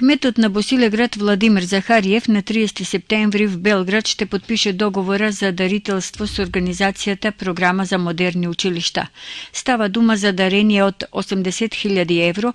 Кметът на Босилеград Владимир Захариев на 30 септември в Белград ще подпише договора за дарителство с организацията Програма за модерни училища. Става дума за дарение от 80 000 евро,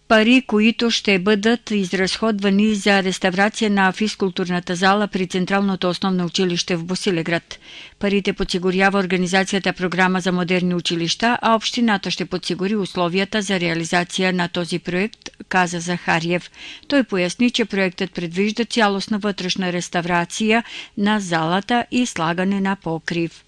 пари, които ще бъдат изразходвани за реставрация на физкултурната зала при Централното основно училище в Босилеград. Парите подсигурява организацията Програма за модерни училища, а общината ще подсигури условията за реализация на този проект, каза Захариев. Той поясни, че проектът предвижда цялостна вътрешна реставрация на залата и слагане на покрив.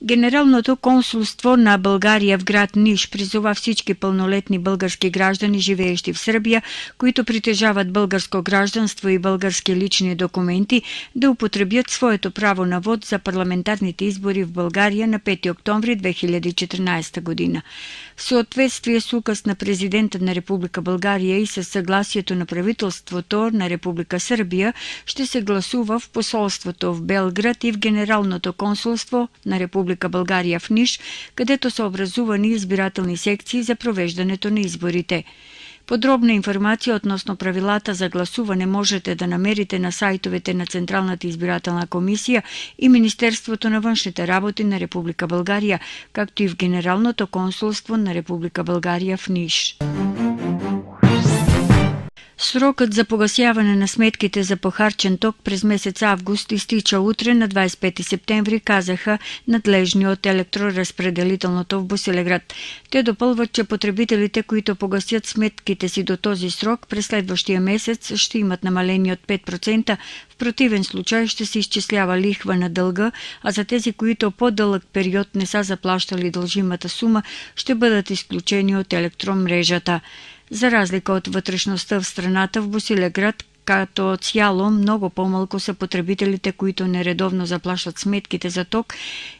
Генералното консулство на България в град Ниш призова всички пълнолетни български граждани, живеещи в Сърбия, които притежават българско гражданство и български лични документи, да употребят своето право на вод за парламентарните избори в България на 5 октомври 2014 година. В съответствие с указ на президента на Република България и със съгласието на правителството на Република Сърбия, ще се гласува в посолството в Белград и в Генералното консулство на Република България в Ниш, където са образувани избирателни секции за провеждането на изборите. Подробна информация относно правилата за гласуване можете да намерите на сайтовете на Централната избирателна комисия и Министерството на външните работи на Република България, както и в Генералното консулство на Република България в Ниш. Срокът за погасяване на сметките за похарчен ток през месец август изтича утре на 25 септември, казаха надлежни от електроразпределителното в Босилеград. Те допълват, че потребителите, които погасят сметките си до този срок, през следващия месец ще имат намаление от 5%, в противен случай ще се изчислява лихва на дълга, а за тези, които по-дълъг период не са заплащали дължимата сума, ще бъдат изключени от електромрежата. За разлика от вътрешността в страната, в Босилеград като цяло много по-малко са потребителите, които нередовно заплащат сметките за ток,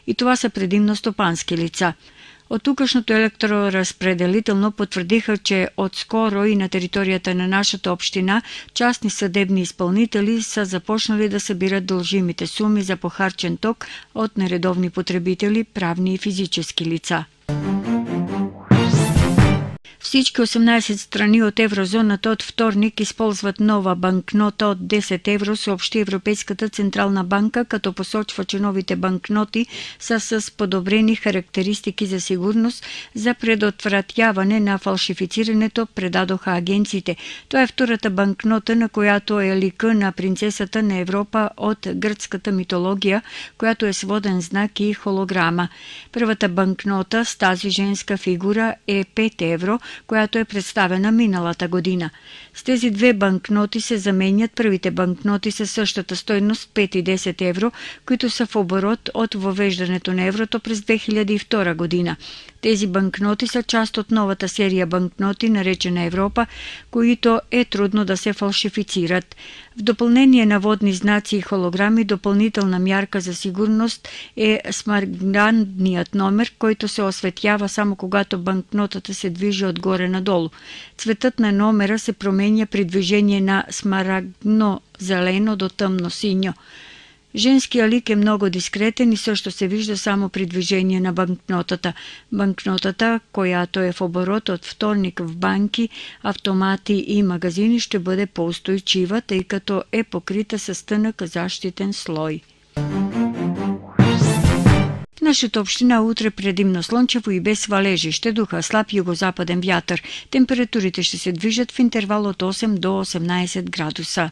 и това са предимно стопански лица. От тукашното електроразпределително потвърдиха, че отскоро и на територията на нашата община частни съдебни изпълнители са започнали да събират дължимите суми за похарчен ток от нередовни потребители, правни и физически лица. Всички 18 страни от еврозоната от вторник използват нова банкнота от 10 евро, съобщи Европейската централна банка, като посочва, че новите банкноти са с подобрени характеристики за сигурност за предотвратяване на фалшифицирането, предадоха агенциите. Това е втората банкнота, на която е лика на принцесата на Европа от гръцката митология, която е своден знак и холограма. Първата банкнота с тази женска фигура е 5 евро, която е представена миналата година. С тези две банкноти се заменят първите банкноти със същата стойност 5 и 10 евро, които са в оборот от въвеждането на еврото през 2002 година. Тези банкноти са част от новата серия банкноти, наречена Европа, които е трудно да се фалшифицират. В допълнение на водни знаци и холограми, допълнителна мярка за сигурност е смарагдният номер, който се осветява само когато банкнотата се движи отгоре надолу. Цветът на номера се променя при движение на смарагдно-зелено до тъмно-синьо. Женският лик е много дискретен и също се вижда само при движение на банкнотата. Банкнотата, която е в оборот от вторник в банки, автомати и магазини, ще бъде по-устойчива, тъй като е покрита с тънък защитен слой. В нашата община утре предимно слънчево и без валежи, ще духа слаб югозападен вятър. Температурите ще се движат в интервал от 8 до 18 градуса.